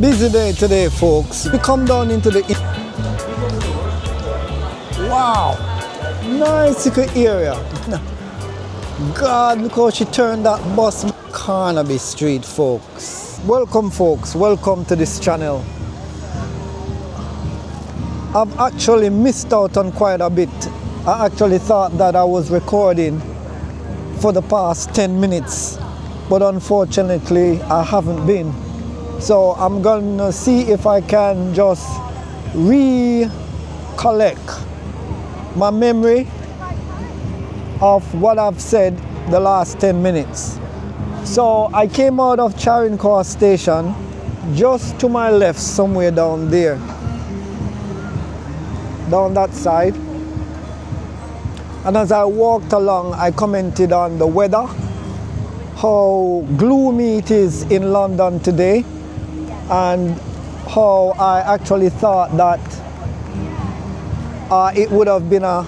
Busy day today, folks. We come down into the... Wow! Nice little area. God, look how she turned that bus. Carnaby Street, folks. Welcome, folks. Welcome to this channel. I've actually missed out on quite a bit. I actually thought that I was recording for the past 10 minutes, but unfortunately I haven't been. So I'm gonna see if I can just recollect my memory of what I've said the last 10 minutes. So I came out of Charing Cross Station, just to my left, somewhere down there, down that side. And as I walked along, I commented on the weather, how gloomy it is in London today, and how I actually thought that it would have been a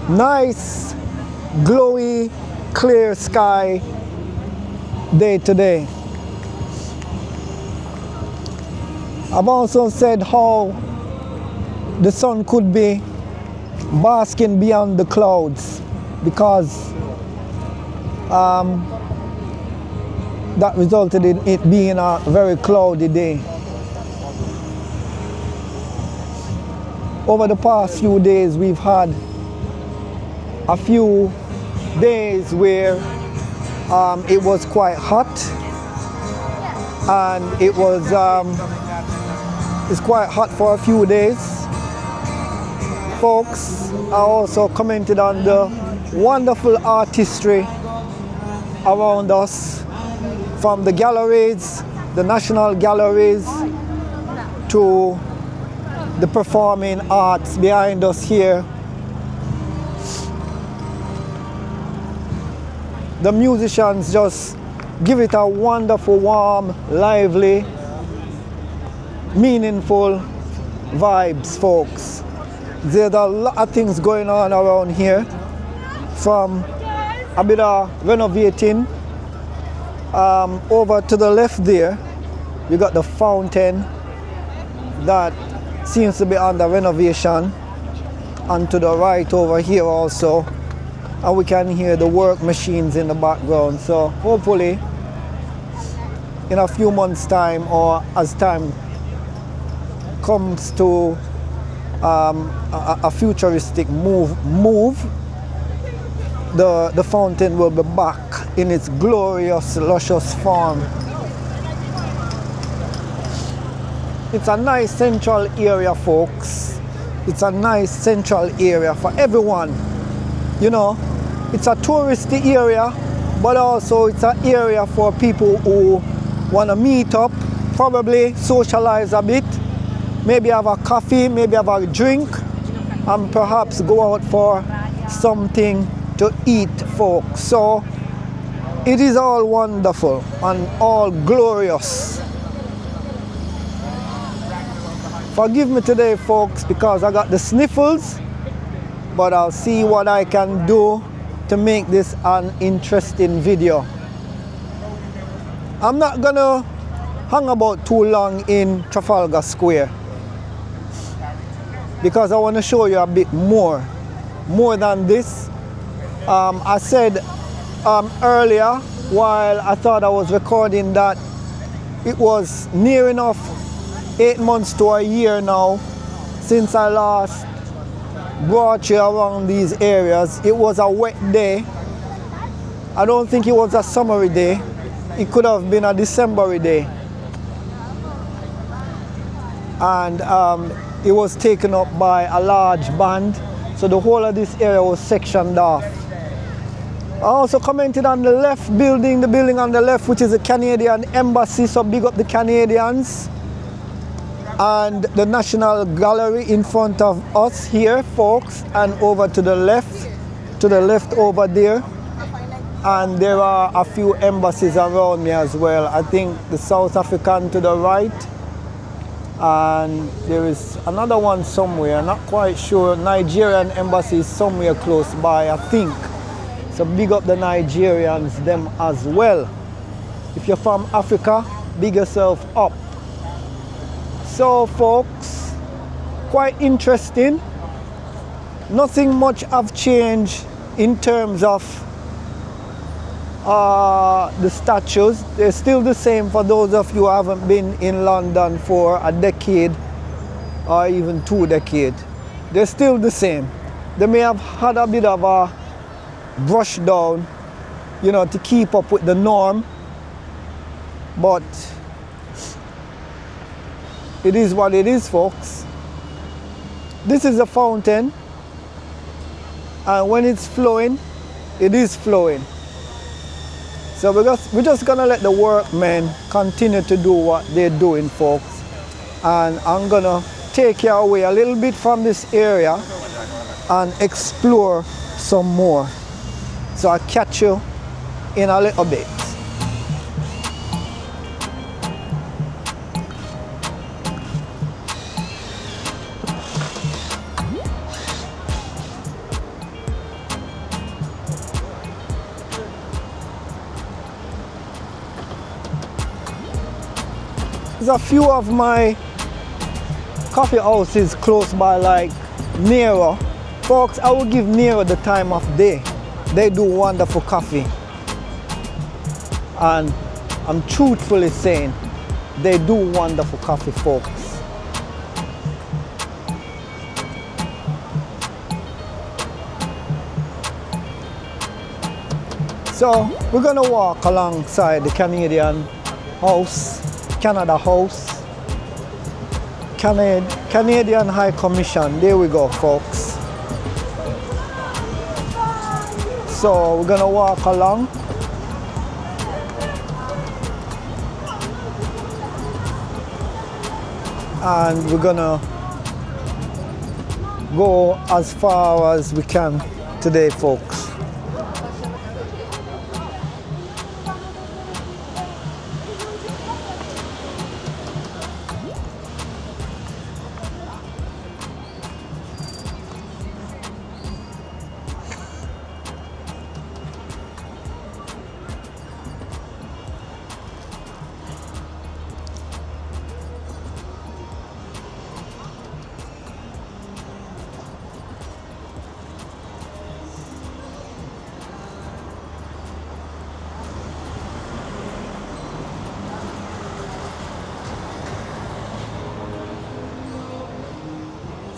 nice, glowy, clear sky day today. I've also said how the sun could be basking beyond the clouds because that resulted in it being a very cloudy day. Over the past few days, we've had a few days where it was quite hot, and it's quite hot for a few days. Folks, I also commented on the wonderful artistry around us, from the galleries, the national galleries, to the performing arts behind us here. The musicians just give it a wonderful, warm, lively, meaningful vibes, folks. There's a lot of things going on around here, from a bit of renovating. Over to the left there, we got the fountain that seems to be under renovation, and to the right over here also, and we can hear the work machines in the background. So hopefully in a few months' time, or as time comes to a futuristic move, the fountain will be back in its glorious, luscious form. It's a nice central area, folks. It's a nice central area for everyone. You know, it's a touristy area, but also it's an area for people who want to meet up, probably socialize a bit, maybe have a coffee, maybe have a drink, and perhaps go out for something to eat, folks. So it is all wonderful and all glorious. Forgive me today, folks, because I got the sniffles, but I'll see what I can do to make this an interesting video. I'm not gonna hang about too long in Trafalgar Square, because I want to show you a bit more than this. I said earlier, while I thought I was recording, that it was near enough 8 months to a year now since I last brought you around these areas. It was a wet day. I don't think it was a summery day. It could have been a Decembery day. And it was taken up by a large band, so the whole of this area was sectioned off. I also commented on the left building, the building on the left, which is the Canadian Embassy, so big up the Canadians. And the National Gallery in front of us here, folks, and over to the left over there. And there are a few embassies around me as well. I think the South African to the right, and there is another one somewhere, not quite sure. Nigerian embassy is somewhere close by, I think. So big up the Nigerians, them as well. If you're from Africa, big yourself up. So folks, quite interesting. Nothing much have changed in terms of the statues. They're still the same for those of you who haven't been in London for a decade or even 2 decades. They're still the same. They may have had a bit of a brush down, you know, to keep up with the norm, but it is what it is, folks. This is a fountain, and when it's flowing, it is flowing. So we're just gonna let the workmen continue to do what they're doing, folks. And I'm gonna take you away a little bit from this area and explore some more. So I'll catch you in a little bit. There's a few of my coffee houses close by, like Nero. Folks, I will give Nero the time of day. They do wonderful coffee. And I'm truthfully saying, they do wonderful coffee, folks. So we're gonna walk alongside the Canada House, Canadian High Commission. There we go, folks. So we're gonna walk along. And we're gonna go as far as we can today, folks.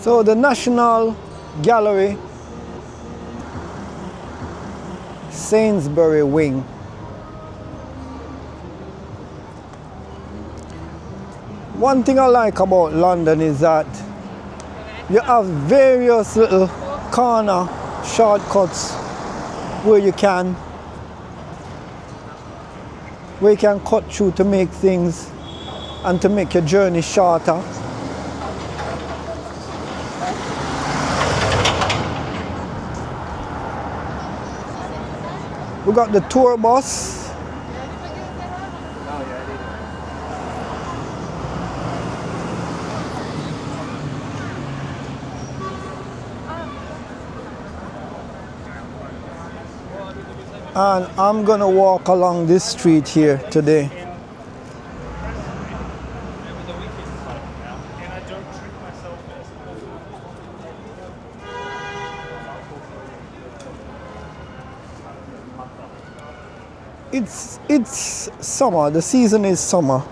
So the National Gallery, Sainsbury Wing. One thing I like about London is that you have various little corner shortcuts where you can cut through to make things and to make your journey shorter. We got the tour bus. And I'm gonna walk along this street here today. It's summer, the season is summer,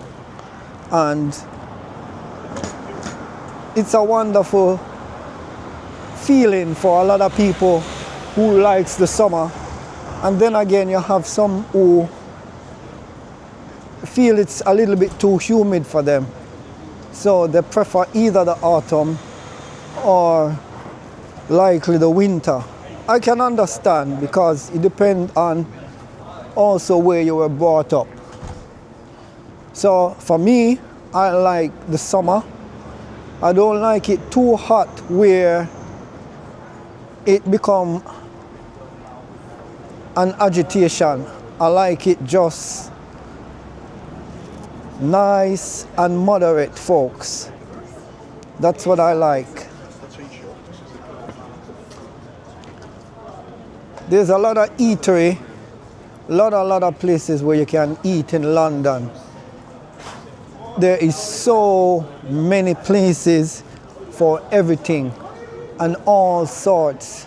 and it's a wonderful feeling for a lot of people who likes the summer. And then again, you have some who feel it's a little bit too humid for them. So they prefer either the autumn or likely the winter. I can understand, because it depends on also where you were brought up. So for me, I like the summer. I don't like it too hot where it become an agitation. I like it just nice and moderate, folks. That's what I like. There's a lot of eatery, a lot of places where you can eat in London. there is so many places for everything and all sorts.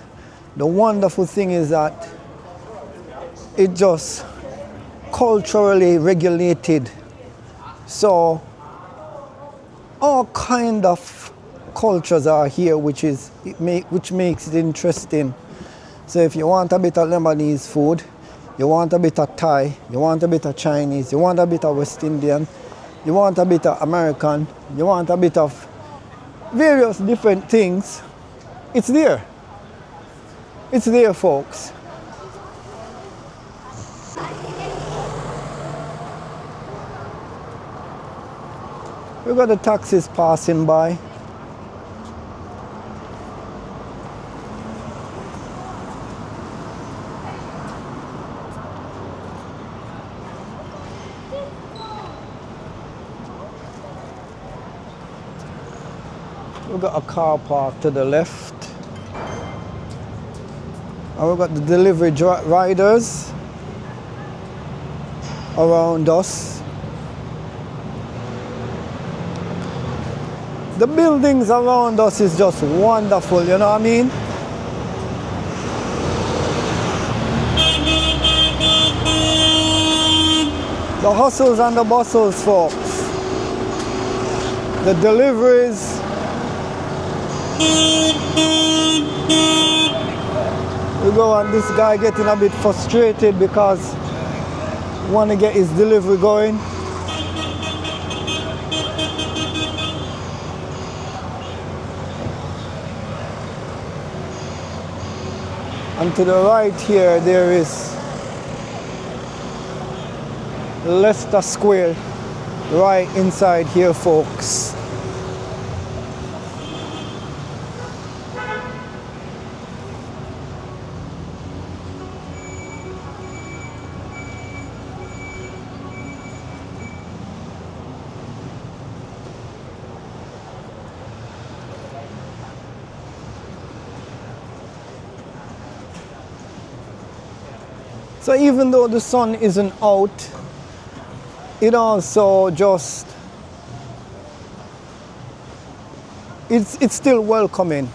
The wonderful thing is that it just culturally regulated. So all kind of cultures are here, which makes it interesting. So if you want a bit of Lebanese food, you want a bit of Thai, you want a bit of Chinese, you want a bit of West Indian, you want a bit of American, you want a bit of various different things, it's there. It's there, folks. We've got the taxis passing by. We've got a car park to the left. And we've got the delivery riders around us. The buildings around us is just wonderful, you know what I mean? The hustles and the bustles, folks. The deliveries. We go and this guy getting a bit frustrated because he want to get his delivery going. And to the right here, there is Leicester Square, right inside here, folks. So even though the sun isn't out, it also just, it's still welcoming.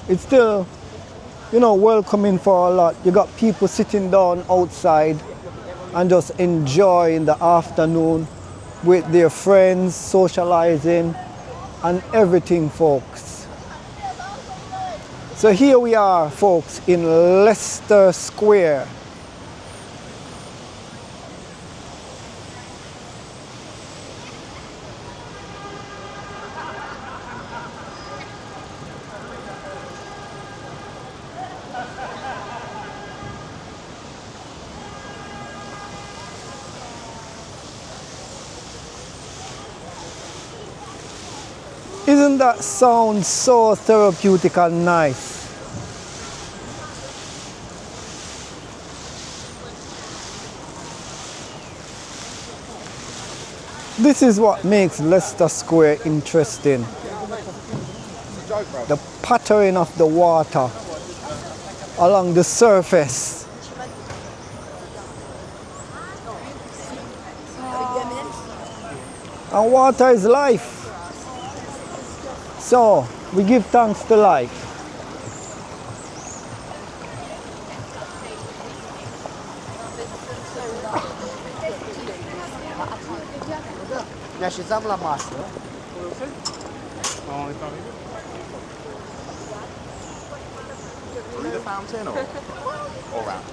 It's still, you know, welcoming for a lot. You got people sitting down outside and just enjoying the afternoon with their friends, socializing and everything, folks. So here we are, folks, in Leicester Square. Isn't that sound so therapeutic and nice? This is what makes Leicester Square interesting. The pattering of the water along the surface. And water is life. So we give thanks to life. La massa. The fountain or around?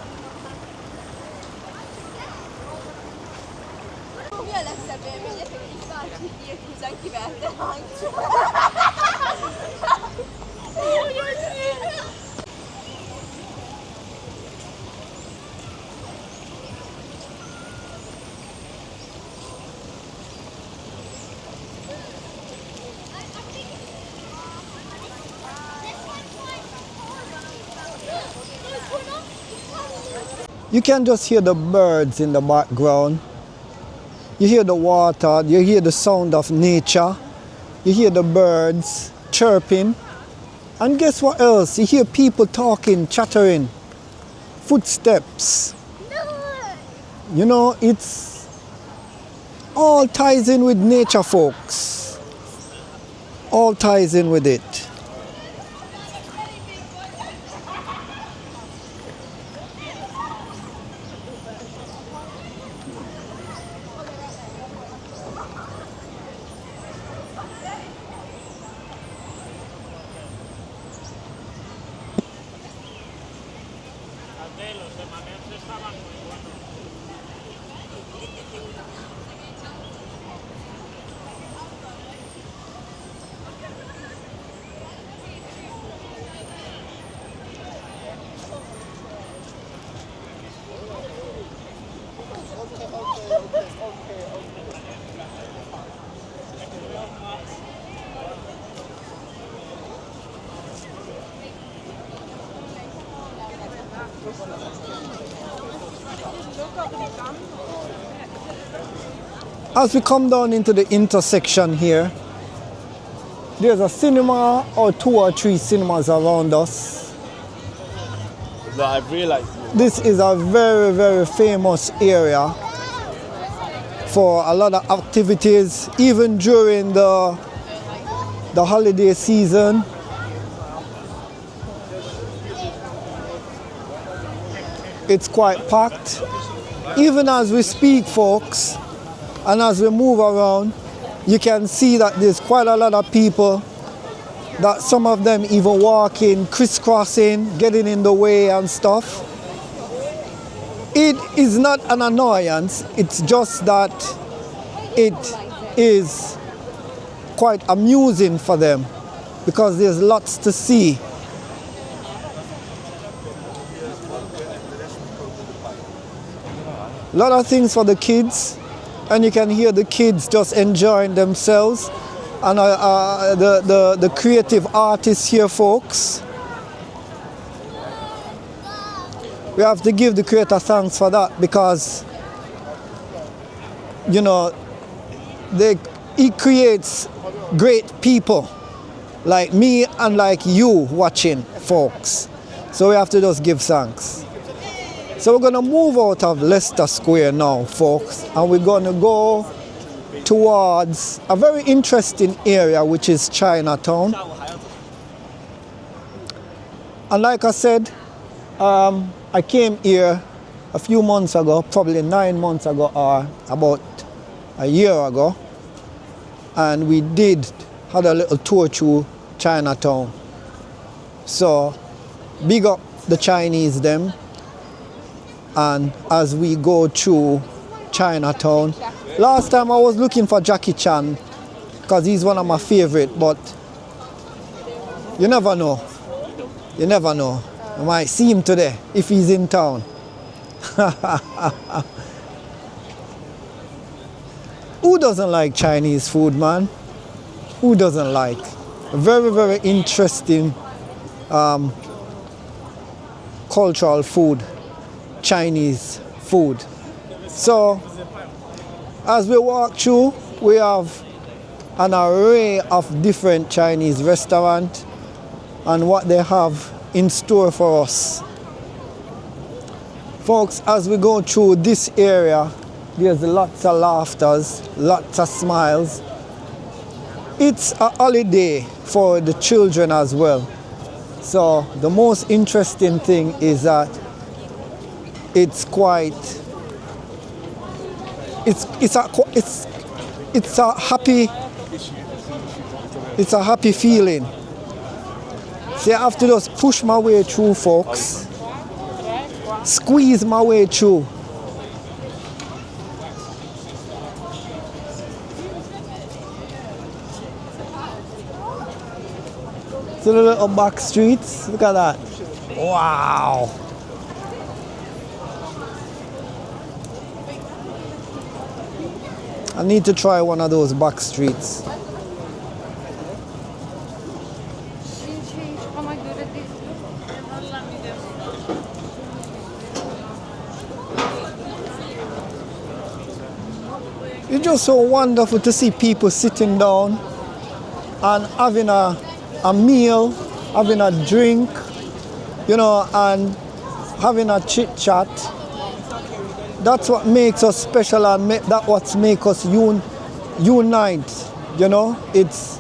You can just hear the birds in the background. You hear the water, you hear the sound of nature. You hear the birds chirping. And guess what else? You hear people talking, chattering, footsteps. You know, it's All ties in with nature, folks. All ties in with it. As we come down into the intersection here, there's a cinema or 2 or 3 cinemas around us. That I've realized. This is a very, very famous area for a lot of activities, even during the holiday season. It's quite packed. Even as we speak, folks, and as we move around, you can see that there's quite a lot of people, that some of them even walking, crisscrossing, getting in the way and stuff. It is not an annoyance, it's just that it is quite amusing for them because there's lots to see. A lot of things for the kids, and you can hear the kids just enjoying themselves, and the creative artists here, folks. We have to give the creator thanks for that, because you know he creates great people like me and like you watching, folks. So we have to just give thanks. So we're going to move out of Leicester Square now, folks, and we're going to go towards a very interesting area, which is Chinatown. And like I said, I came here a few months ago, probably 9 months ago or about a year ago, and we had a little tour through Chinatown. So big up the Chinese them. And as we go through Chinatown, last time I was looking for Jackie Chan because he's one of my favorite, but you never know. You never know. I might see him today if he's in town. Who doesn't like Chinese food, man? Who doesn't like? Very, very interesting cultural food. Chinese food. So as we walk through, we have an array of different Chinese restaurants and what they have in store for us. Folks, as we go through this area, there's lots of laughters, lots of smiles. It's a holiday for the children as well. So the most interesting thing is that it's quite, it's a happy feeling. So I have to just push my way through, folks. Squeeze my way through. So the little back streets, look at that. Wow. I need to try one of those back streets. It's just so wonderful to see people sitting down and having a meal, having a drink, you know, and having a chit chat. That's what makes us special, and that what makes us unite. You know, it's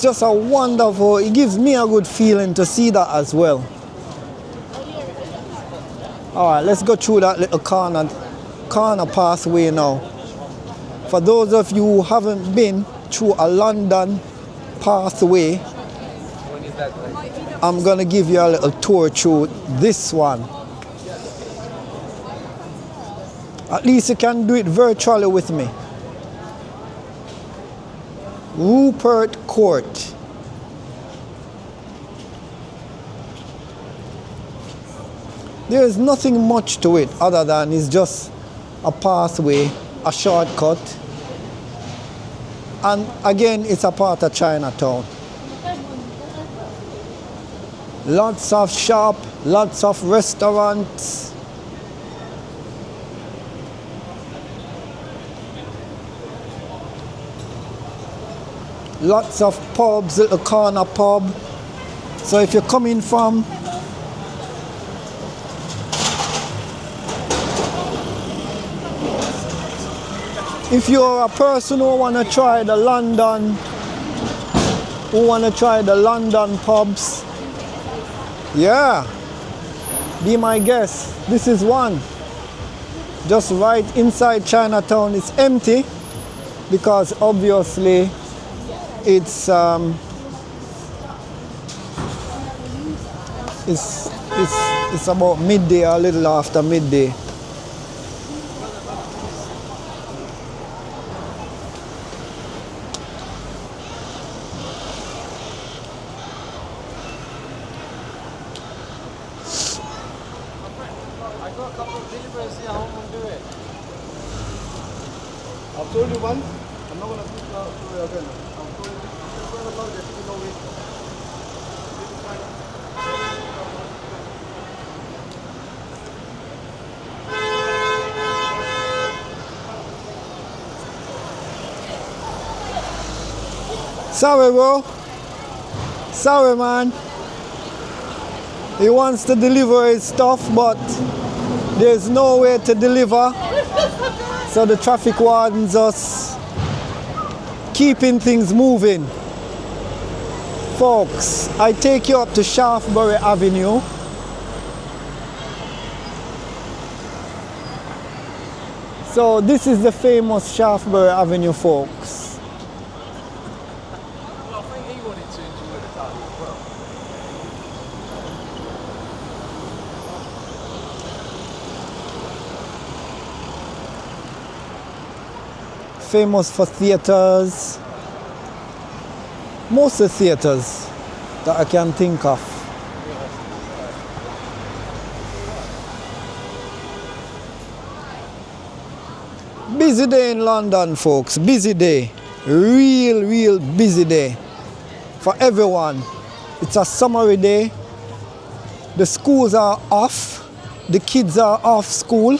just a wonderful. It gives me a good feeling to see that as well. All right, let's go through that little corner pathway now. For those of you who haven't been through a London pathway, I'm gonna give you a little tour through this one. At least you can do it virtually with me. Rupert Court. There is nothing much to it other than it's just a pathway, a shortcut. And again, it's a part of Chinatown. Lots of shops, lots of restaurants. Lots of pubs, little corner pub. So if you're coming from if you're a person who want to try the London pubs, yeah, be my guest. This is one. Just right inside Chinatown. It's empty because obviously it's about midday, a little after midday. I've told you one. I'm not going to speak now to you again. I've told you this. You know it. Sorry, bro. Sorry, man. He wants to deliver his stuff, but there's no way to deliver. So the traffic wardens us keeping things moving. Folks, I take you up to Shaftesbury Avenue. So this is the famous Shaftesbury Avenue, folks. Well, I think he wanted to enjoy the party as well. Famous for theaters. Most of the theaters that I can think of. Busy day in London, folks. Busy day. Real busy day for everyone. It's a summery day. The schools are off. The kids are off school.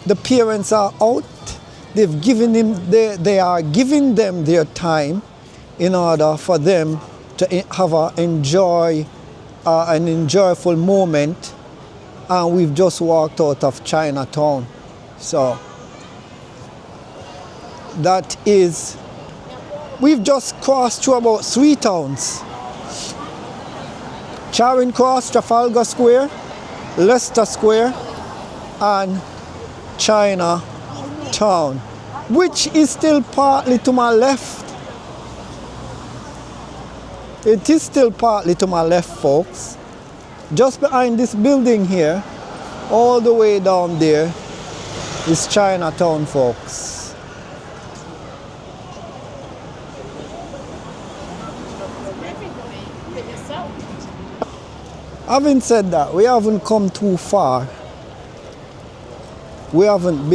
The parents are out. They've given them, they are giving them their time in order for them to have an enjoyable moment. And we've just walked out of Chinatown. So that is, we've just crossed through about 3 towns. Charing Cross, Trafalgar Square, Leicester Square, and Chinatown, which is still partly to my left. It is still partly to my left, folks. Just behind this building here, all the way down there, is Chinatown, folks. Having said that, we haven't come too far. We haven't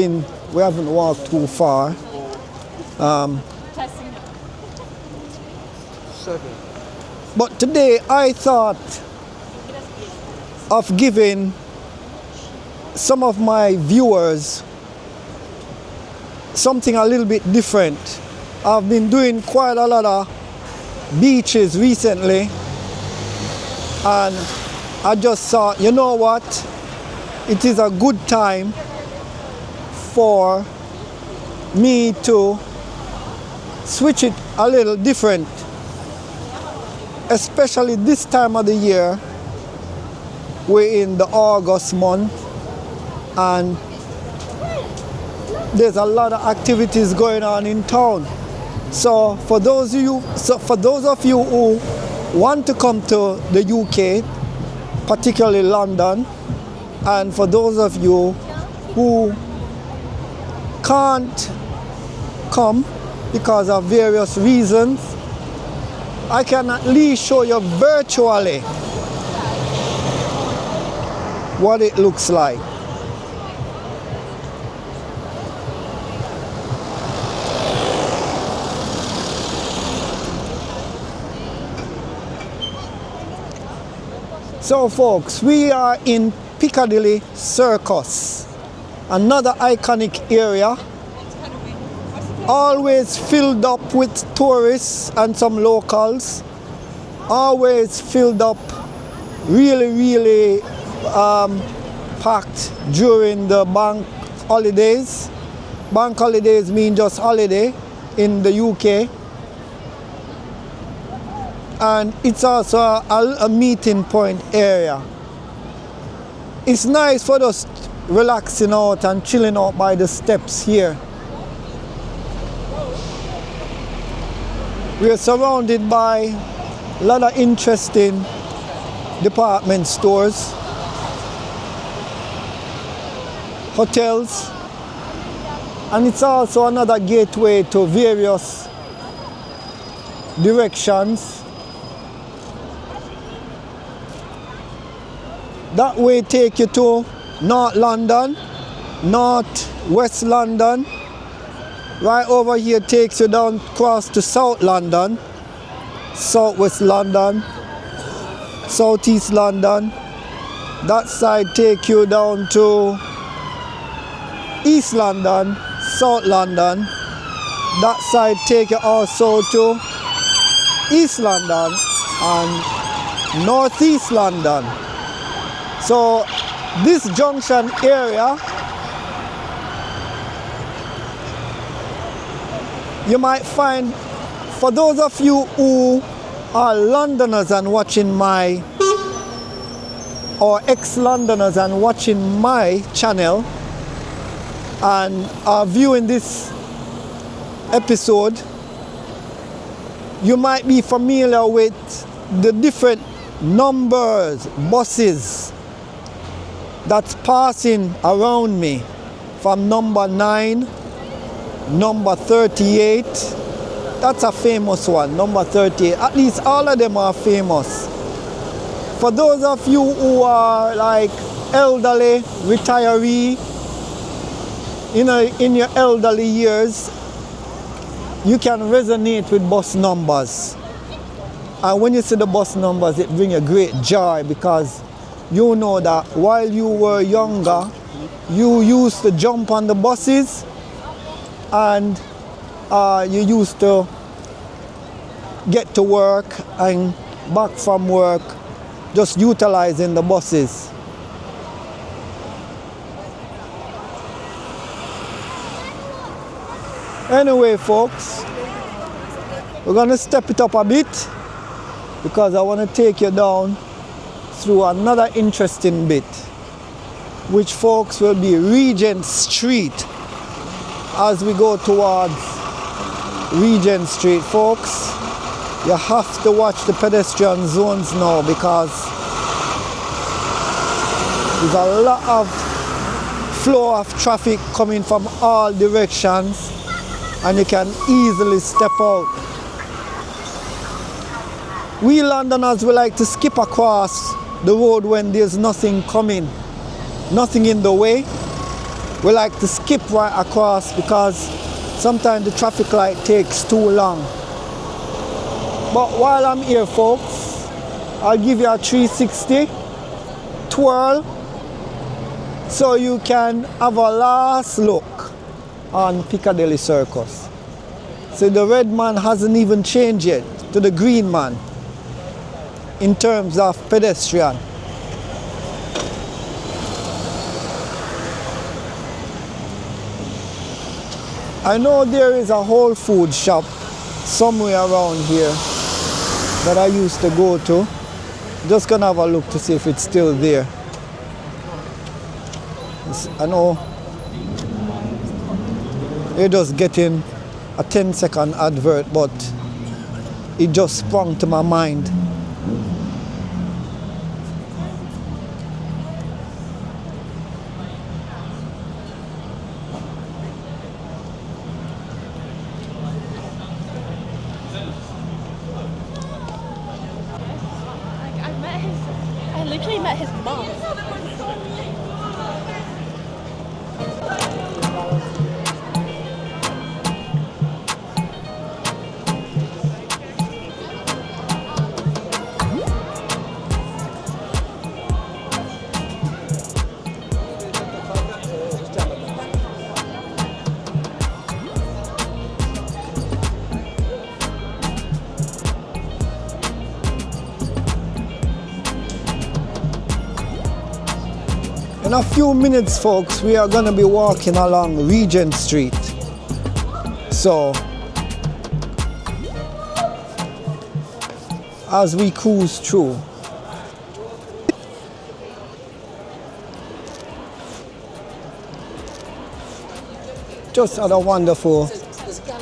walked too far. 7. But today I thought of giving some of my viewers something a little bit different. I've been doing quite a lot of beaches recently, and I just thought, you know what, it is a good time for me to switch it a little different, especially this time of the year. We're in the August month and there's a lot of activities going on in town. So for those of you who want to come to the UK, particularly London, and for those of you who can't come because of various reasons, I can at least show you virtually what it looks like. So folks, we are in Piccadilly Circus, another iconic area, always filled up with tourists and some locals, always filled up, really packed during the bank holidays. Bank holidays mean just holiday in the UK. And it's also a meeting point area. It's nice for us relaxing out and chilling out by the steps here. We are surrounded by a lot of interesting department stores, hotels, and it's also another gateway to various directions. That way take you to North London, North West London. Right over here takes you down across to South London, South West London, South East London. That side take you down to East London, South London. That side take you also to East London and Northeast London. So this junction area, you might find, for those of you who are Londoners and watching my, or ex-Londoners and watching my channel and are viewing this episode, you might be familiar with the different numbers, buses that's passing around me, from number 9, number 38. That's a famous one, number 38. At least all of them are famous. For those of you who are like elderly, retiree, in your elderly years, you can resonate with bus numbers. And when you see the bus numbers, it brings you great joy, because you know that while you were younger, you used to jump on the buses and you used to get to work and back from work just utilizing the buses. Anyway, folks, we're going to step it up a bit because I want to take you down through another interesting bit, which, folks, will be Regent Street. As we go towards Regent Street, folks, you have to watch the pedestrian zones now, because there's a lot of flow of traffic coming from all directions, and you can easily step out. We Londoners, we like to skip across the road when there's nothing coming, nothing in the way. We like to skip right across because sometimes the traffic light takes too long. But while I'm here, folks, I'll give you a 360 twirl so you can have a last look on Piccadilly Circus. So the red man hasn't even changed yet to the green man in terms of pedestrian. I know there is a Whole Food shop somewhere around here that I used to go to. Just gonna have a look to see if it's still there. I know you're just getting a 10-second advert, but it just sprung to my mind. I literally met his mom. In a few minutes, folks, we are going to be walking along Regent Street. So, as we cruise through, just had a wonderful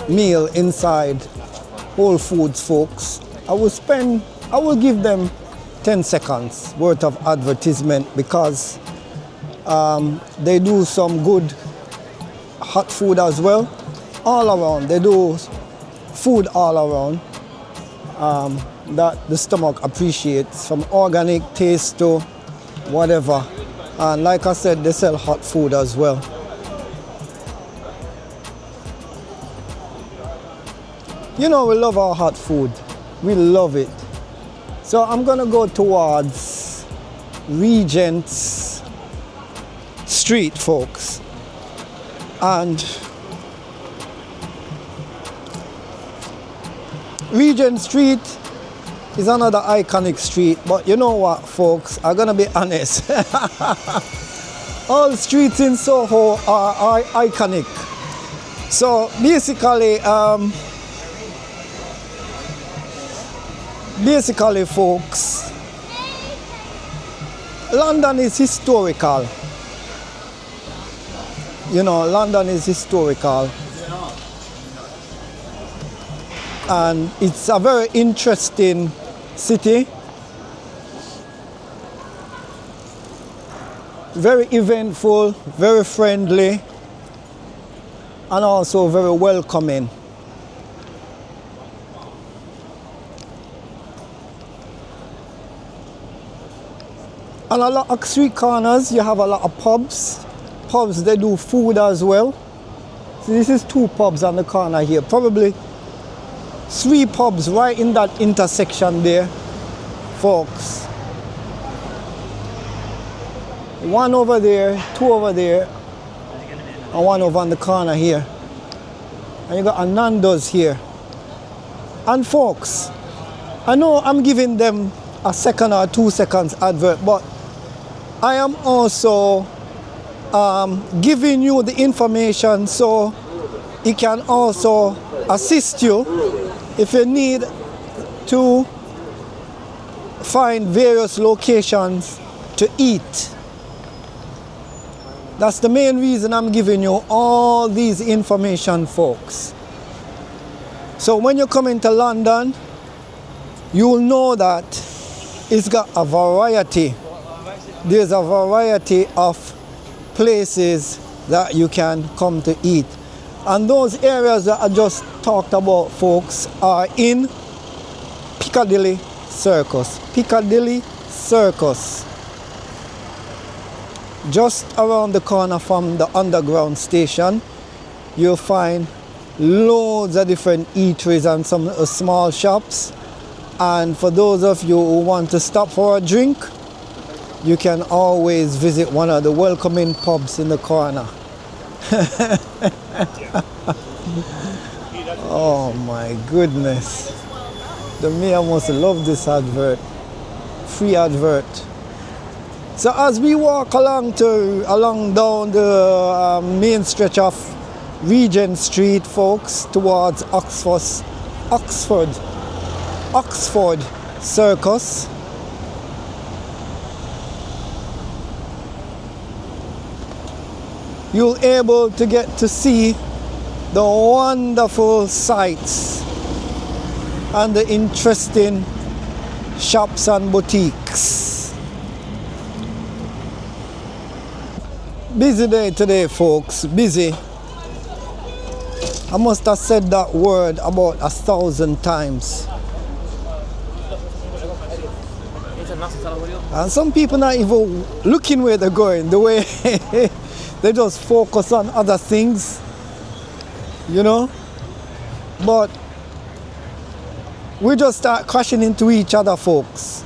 meal inside Whole Foods, folks. I will give them 10 seconds worth of advertisement because they do some good hot food as well, all around. They do food all around that the stomach appreciates, from organic taste to whatever. And like I said, they sell hot food as well. You know, we love our hot food. We love it. So I'm gonna go towards Regent Street, folks, and Regent Street is another iconic street, but you know what, folks, I'm gonna be honest. All streets in Soho are iconic. So basically, folks, London is historical. You know, London is historical. And it's a very interesting city. Very eventful, very friendly, and also very welcoming. And a lot of street corners, you have a lot of pubs. Pubs, they do food as well. So this is 2 pubs on the corner here. Probably 3 pubs right in that intersection there, folks. 1 over there, 2 over there, and 1 over on the corner here. And you got a Nando's here. And folks, I know I'm giving them a second or 2 seconds advert, but I am also giving you the information so it can also assist you if you need to find various locations to eat. That's the main reason I'm giving you all these information, folks. So when you come into London, you'll know that it's got a variety. There's a variety of places that you can come to eat. And those areas that I just talked about, folks, are in Piccadilly Circus. Piccadilly Circus. Just around the corner from the underground station, you'll find loads of different eateries and some small shops. And for those of you who want to stop for a drink, you can always visit one of the welcoming pubs in the corner. Oh my goodness. The mayor must love this advert. Free advert. So as we walk along down the main stretch of Regent Street, folks, towards Oxford Circus. You'll able to get to see the wonderful sights and the interesting shops and boutiques. Busy day today, folks, busy. I must have said that word about 1,000 times. And some people not even looking where they're going, the way they just focus on other things, you know. But we just start crashing into each other, folks.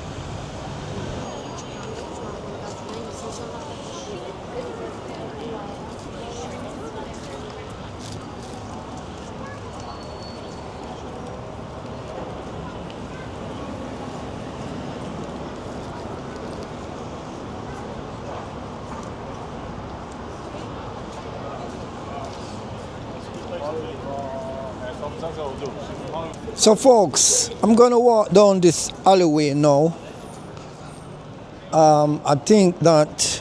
So folks, I'm gonna walk down this alleyway now. I think that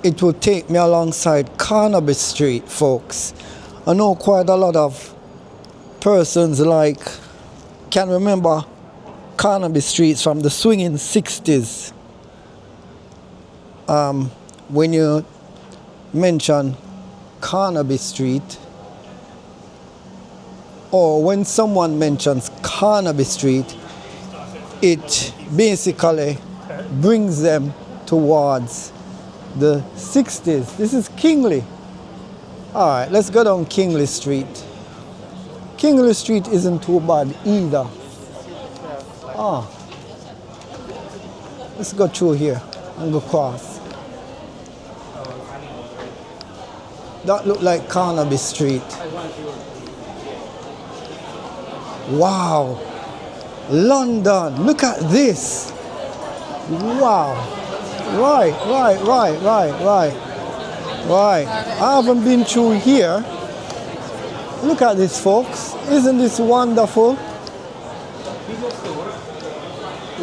it will take me alongside Carnaby Street, folks. I know quite a lot of persons can remember Carnaby Street from the swinging 60s. When you mention Carnaby Street, or when someone mentions Carnaby Street, it basically brings them towards the 60s. This is Kingley. All right, let's go down Kingley Street. Kingley Street isn't too bad either. Let's go through here and go across. That looked like Carnaby Street. Wow, London, look at this. Wow, right. I haven't been through here. Look at this, folks. Isn't this wonderful?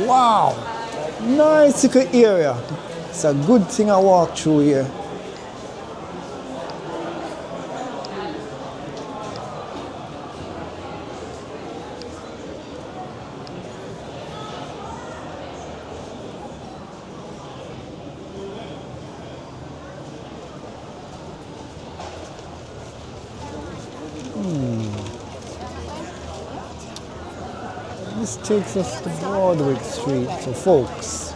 Wow, nice little area. It's a good thing I walked through here. This takes us to Broadwick Street. So folks,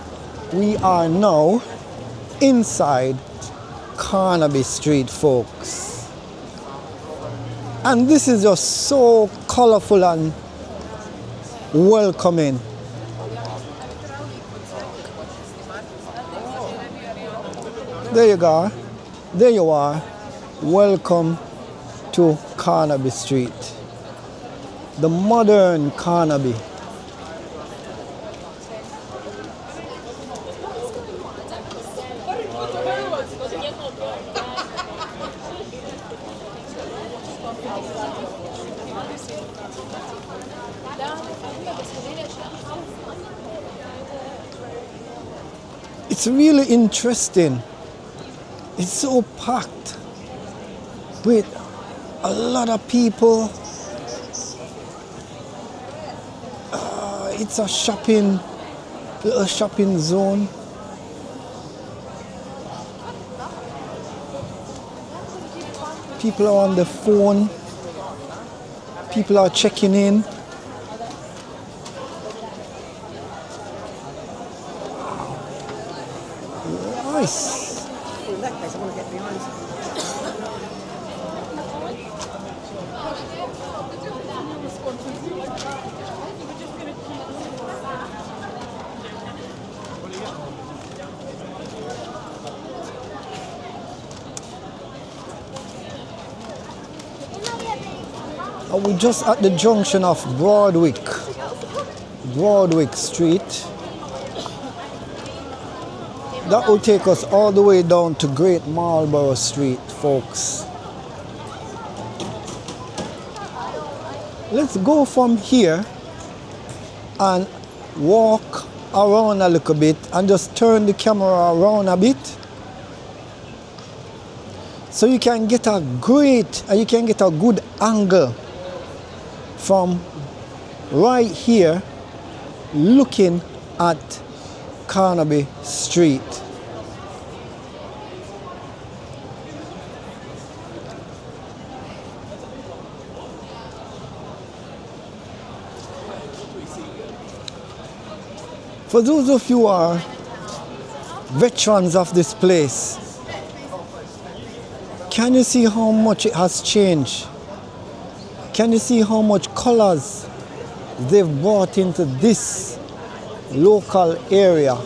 we are now inside Carnaby Street, folks. And this is just so colorful and welcoming. There you go. There you are. Welcome to Carnaby Street. The modern Carnaby. It's really interesting. It's so packed with a lot of people. It's a little shopping zone. People are on the phone. People are checking in. Nice. In that case, I want to get behind. We're just at the junction of Broadwick Street. That will take us all the way down to Great Marlborough Street, folks. let's go from here and walk around a little bit and just turn the camera around a bit so you can get a good angle from right here looking at Carnaby Street. For those of you who are veterans of this place, can you see how much it has changed? Can you see how much colors they've brought into this local area?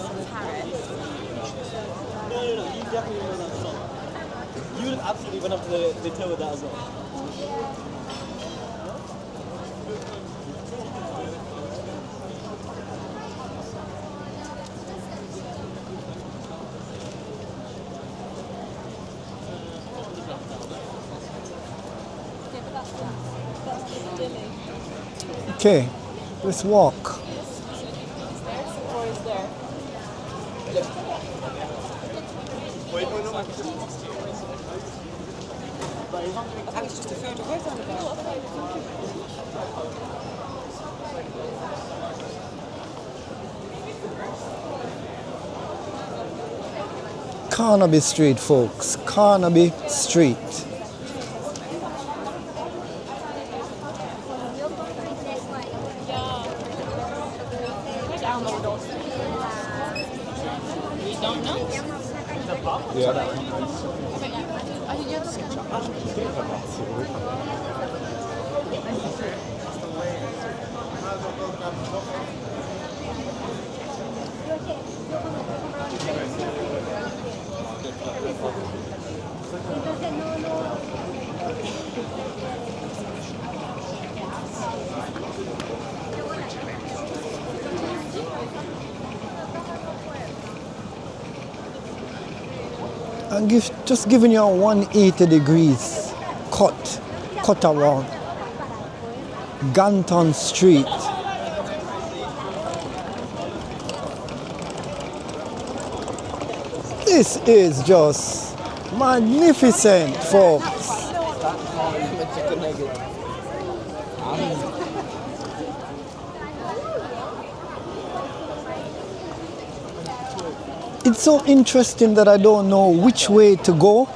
You would have absolutely went up to the till with that as well. Okay, let's walk. I think it's just a photo of on the Carnaby Street, folks. Carnaby Street. And just giving you a 180 degrees cut around Ganton Street. This is just magnificent, folks. It's so interesting that I don't know which way to go.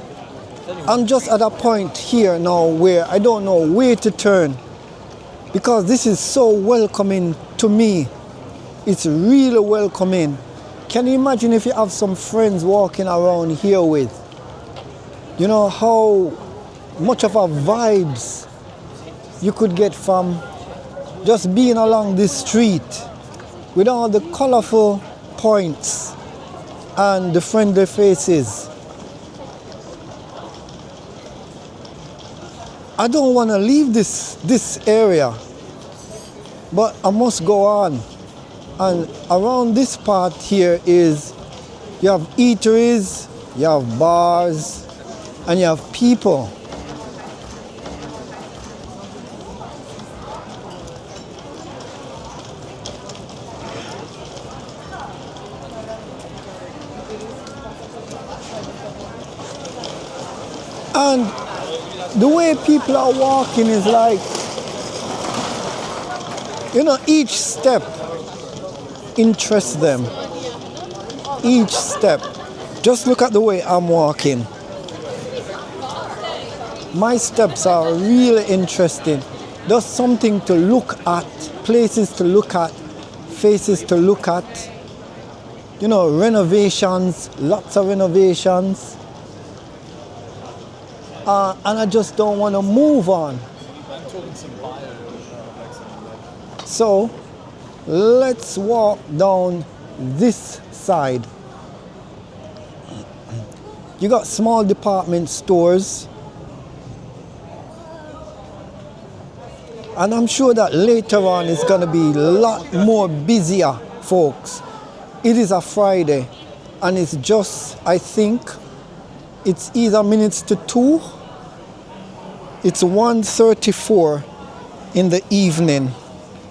I'm just at a point here now where I don't know where to turn because this is so welcoming to me. It's really welcoming. Can you imagine if you have some friends walking around here with? You know how much of a vibes you could get from just being along this street with all the colorful points and the friendly faces. I don't want to leave this area, but I must go on. And around this part here is, you have eateries, you have bars, and you have people. And the way people are walking is like, you know, each step interests them. Each step. Just look at the way I'm walking. My steps are really interesting. There's something to look at, places to look at, faces to look at. You know, renovations, lots of renovations. And I just don't want to move on. So let's walk down this side. You got small department stores. And I'm sure that later on it's going to be a lot more busier, folks. It is a Friday and it's just, I think, it's either minutes to 2. It's 1:34 in the evening,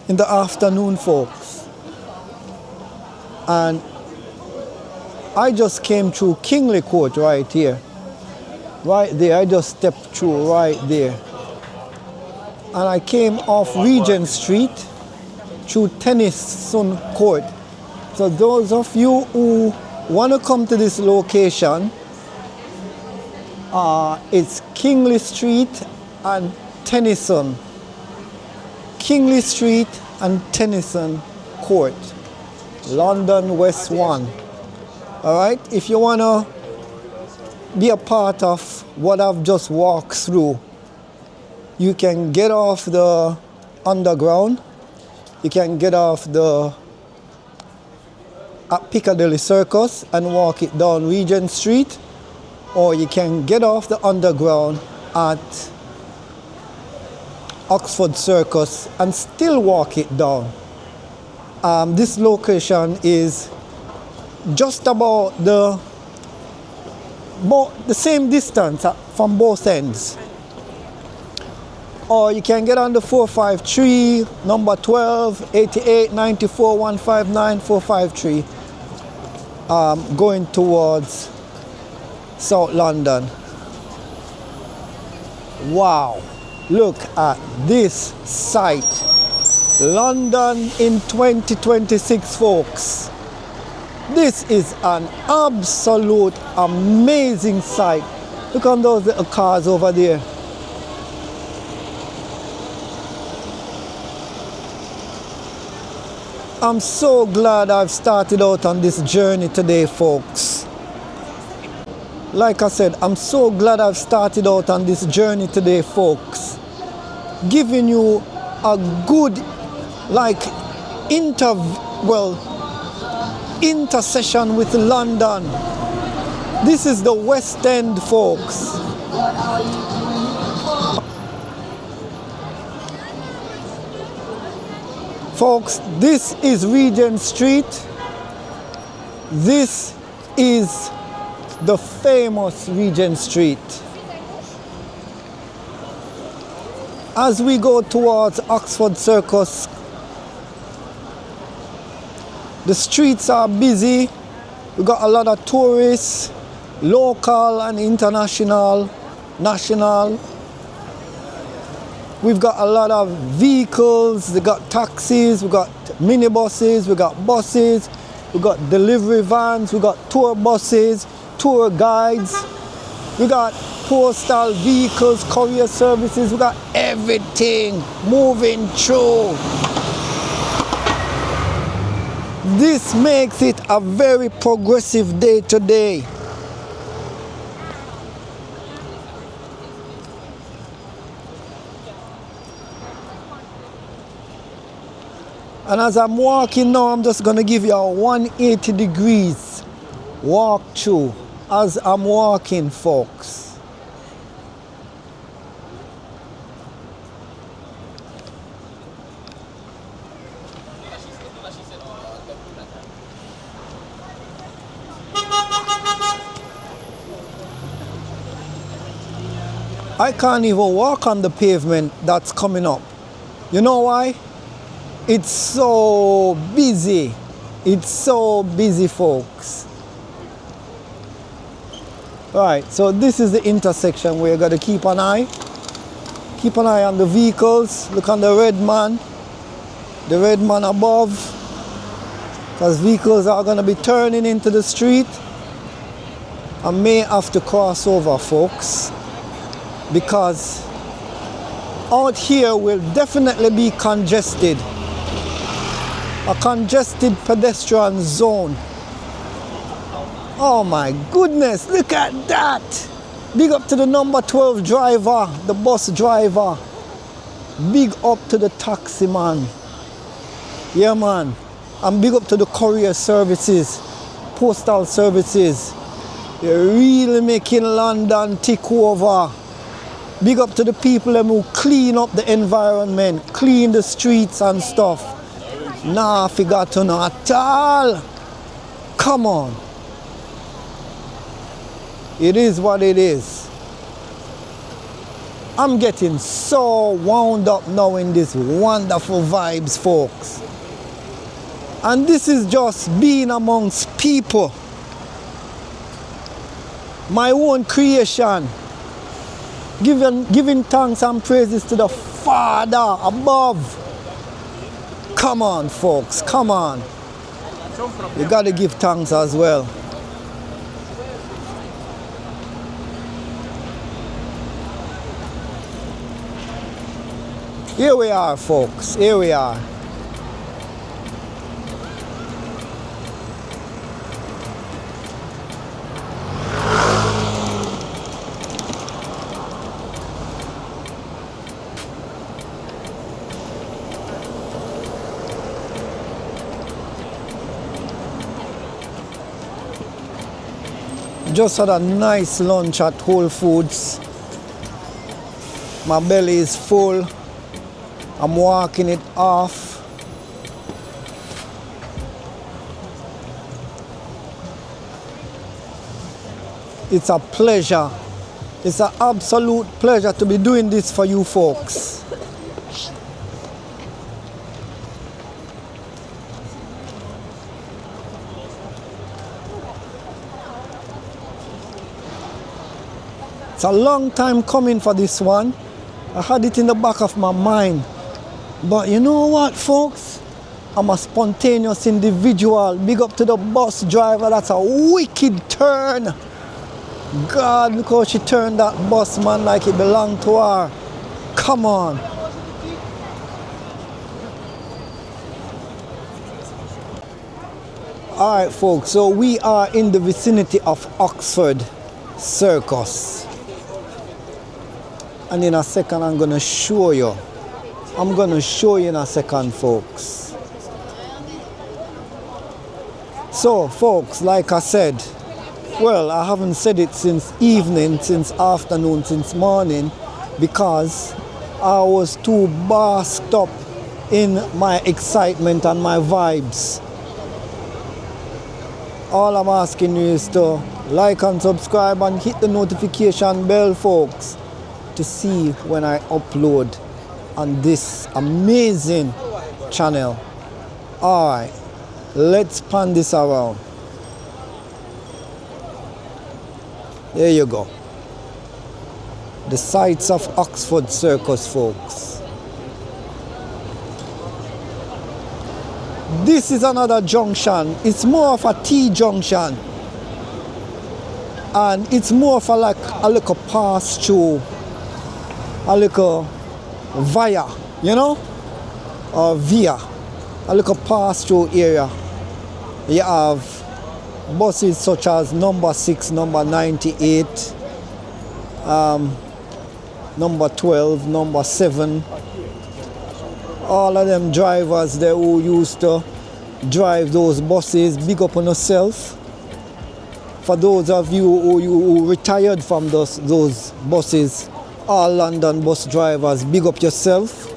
in the afternoon, folks. And I just came through Kingly Court right here. Right there, I just stepped through right there. And I came off Regent Street through Tennyson Court. So those of you who want to come to this location, it's Kingly Street and Tennyson. Kingly Street and Tennyson Court, London West 1. All right, if you want to be a part of what I've just walked through, you can get off the underground, you can get off at Piccadilly Circus and walk it down Regent Street, or you can get off the underground at Oxford Circus and still walk it down. This location is just about the same distance from both ends. Or you can get on the 453, number 12, 88, 94, 159, 453, going towards South London. Wow, look at this site. London in 2026, folks. This is an absolute amazing sight. Look at those little cars over there. I'm so glad I've started out on this journey today, folks. Like I said, I'm so glad I've started out on this journey today, folks. Giving you a good, intercession with London. This is the West End, folks. Folks, this is Regent Street. This is the famous Regent Street. As we go towards Oxford Circus, the streets are busy. We got a lot of tourists, local and international, national. We've got a lot of vehicles. We got taxis, we got minibuses, we got buses, we got delivery vans, we got tour buses, tour guides, we got postal vehicles, courier services, we got everything moving through. This makes it a very progressive day today. And as I'm walking now, I'm just going to give you a 180 degrees walk through as I'm walking, folks. I can't even walk on the pavement that's coming up. You know why? It's so busy. It's so busy, folks. Right, so this is the intersection where you got to keep an eye. Keep an eye on the vehicles. Look on the red man above, because vehicles are going to be turning into the street. I may have to cross over, folks, because out here will definitely be congested. A congested pedestrian zone. Oh my goodness, look at that. Big up to the number 12 driver, the bus driver. Big up to the taxi man. Yeah, man. And big up to the courier services, postal services. They're really making London tick over. Big up to the people who clean up the environment, clean the streets and stuff. Nah, forgot to know at all. Come on. It is what it is. I'm getting so wound up now in these wonderful vibes, folks. And this is just being amongst people. My own creation. Giving thanks and praises to the Father above. Come on, folks, come on. You got to give thanks as well. Here we are, folks. Here we are. Just had a nice lunch at Whole Foods. My belly is full. I'm walking it off. It's a pleasure. It's an absolute pleasure to be doing this for you folks. It's a long time coming for this one. I had it in the back of my mind. But you know what, folks? I'm a spontaneous individual. Big up to the bus driver. That's a wicked turn. God, look how she turned that bus, man, like it belonged to her. Come on. All right, folks. So we are in the vicinity of Oxford Circus. And in a second, I'm going to show you. I'm going to show you in a second, folks. So, folks, like I said, well, I haven't said it since evening, since afternoon, since morning, because I was too basked up in my excitement and my vibes. All I'm asking you is to like and subscribe and hit the notification bell, folks, to see when I upload on this amazing channel. All right, let's pan this around. There you go. The sights of Oxford Circus, folks. This is another junction. It's more of a T-junction. And it's more of a, like a little pass-through, a little via, you know, or via, a little pass-through area. You have buses such as number 6, number 98, number 12, number 7. All of them drivers there who used to drive those buses, big up on yourself. For those of you who retired from those buses, all London bus drivers, big up yourself.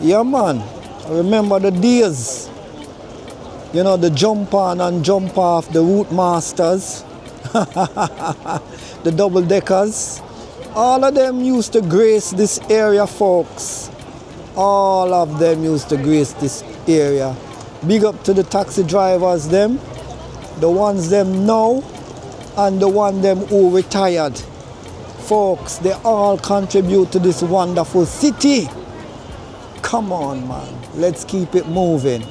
Yeah, man. Remember the days. You know, the jump on and jump off, the route masters, the double deckers. All of them used to grace this area, folks. All of them used to grace this area. Big up to the taxi drivers, them. The ones them now and the one them who retired. Folks, they all contribute to this wonderful city. Come on, man. Let's keep it moving.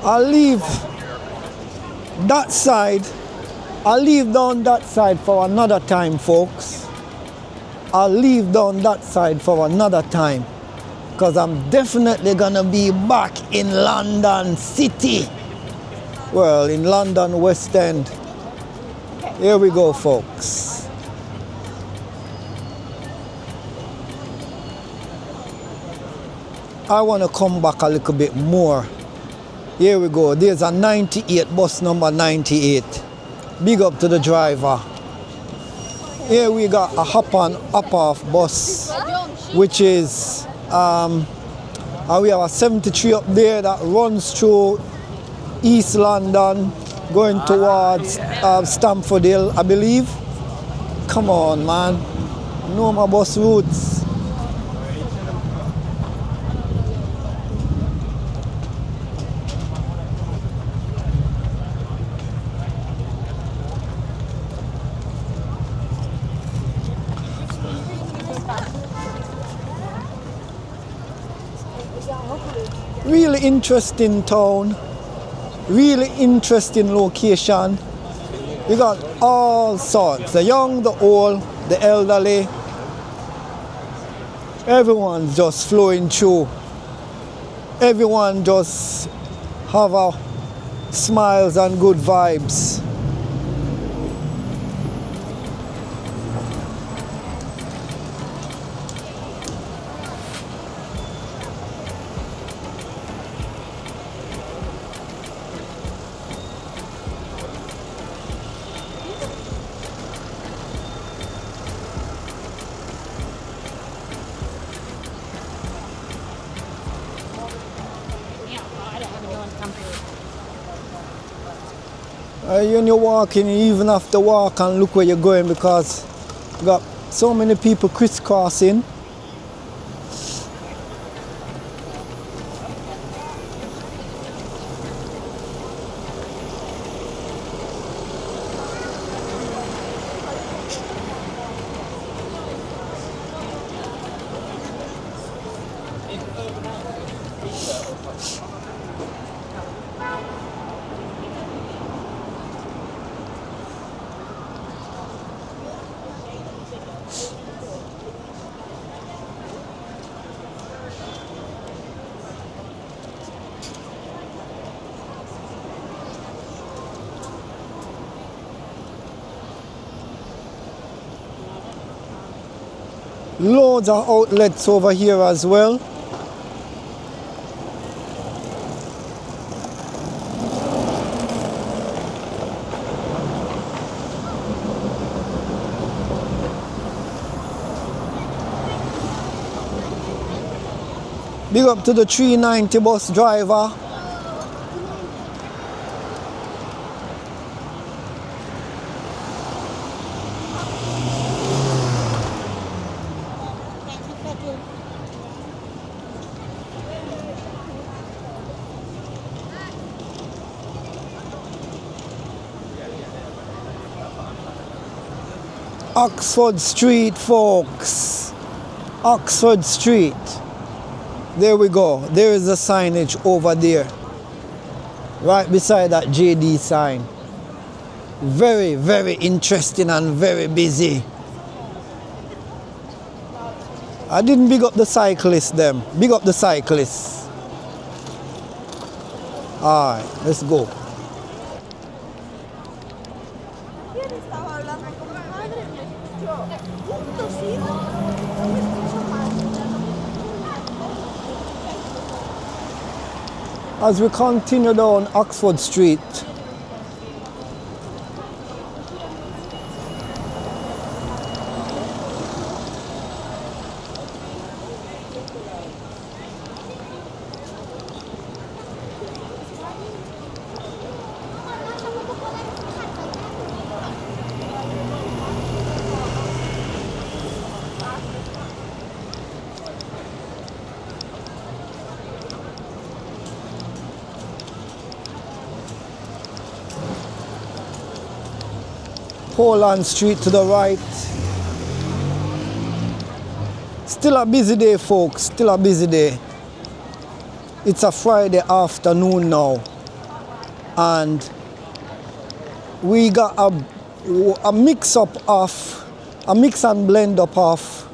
I'll leave that side. I'll leave down that side for another time, folks. I'll leave down that side for another time, because I'm definitely gonna be back in London City. Well, in London West End. Here we go, folks. I want to come back a little bit more. Here we go. There's a 98, bus number 98. Big up to the driver. Here we got a hop on, hop off bus, which is And we have a 73 up there that runs through East London, going towards Stamford Hill, I believe. Come on, man. Know my bus routes. Really interesting town, really interesting location. You got all sorts, the young, the old, the elderly. Everyone's just flowing through. Everyone just have a smiles and good vibes. When you're walking, you even have to walk and look where you're going because you got so many people crisscrossing. Loads of outlets over here as well. Big up to the 390 bus driver. Oxford Street, folks. Oxford Street. There we go. There is a signage over there. Right beside that JD sign. Very, very interesting and very busy. I didn't big up the cyclists them. Big up the cyclists. Alright, let's go. As we continue down Oxford Street, Poland Street to the right. Still a busy day, folks, still a busy day. It's a Friday afternoon now, and we got a mix and blend up of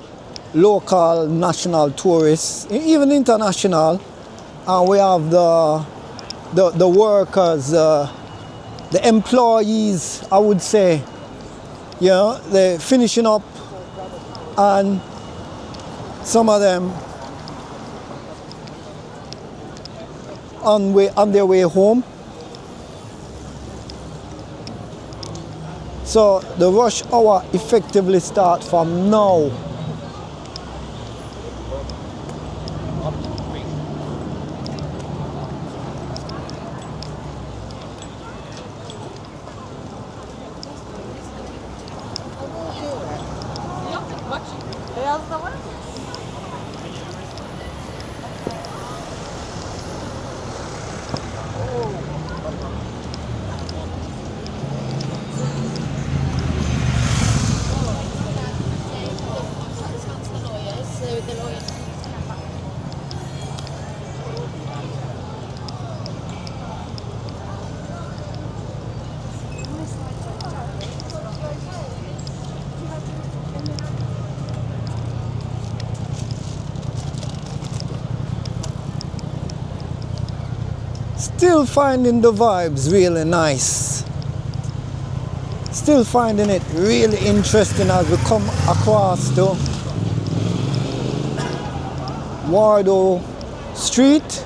local, national tourists, even international, and we have the workers, the employees, I would say. You know, they're finishing up, and some of them on their way home. So the rush hour effectively starts from now. Still finding the vibes really nice. Still finding it really interesting as we come across to Wardour Street,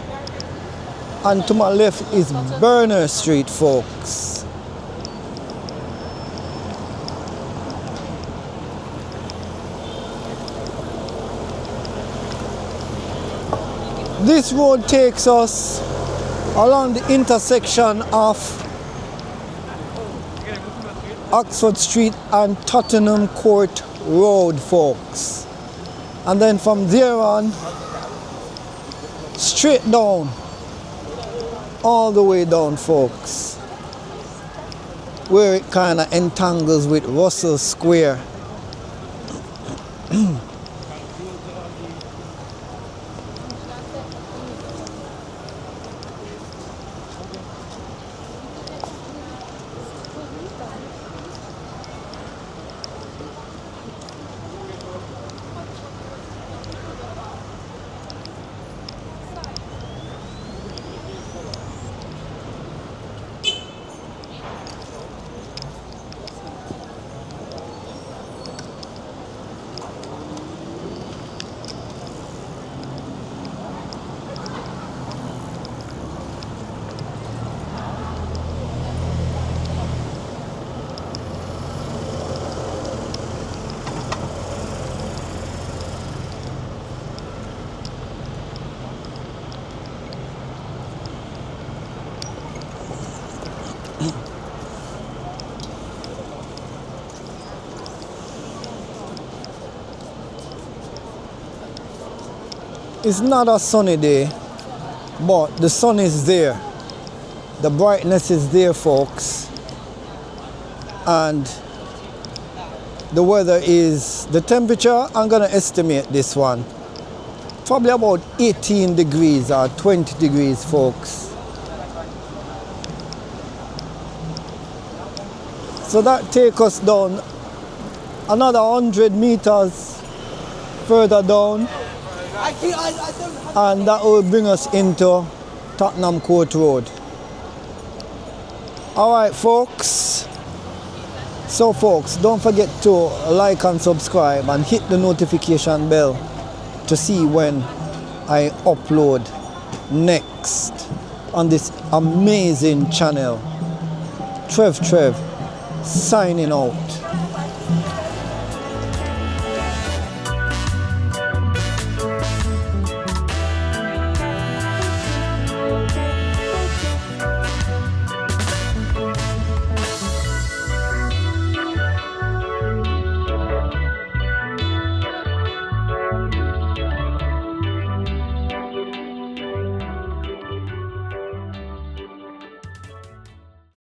and to my left is Burner Street, folks. This road takes us along the intersection of Oxford Street and Tottenham Court Road, folks. And then from there on, straight down, all the way down, folks, where it kind of entangles with Russell Square. It's not a sunny day, but the sun is there. The brightness is there, folks. And the weather is, the temperature, I'm gonna estimate this one, probably about 18 degrees or 20 degrees, folks. So that takes us down another 100 meters further down, and that will bring us into Tottenham Court Road. Alright, folks. So folks, don't forget to like and subscribe and hit the notification bell to see when I upload next on this amazing channel. Trev signing out.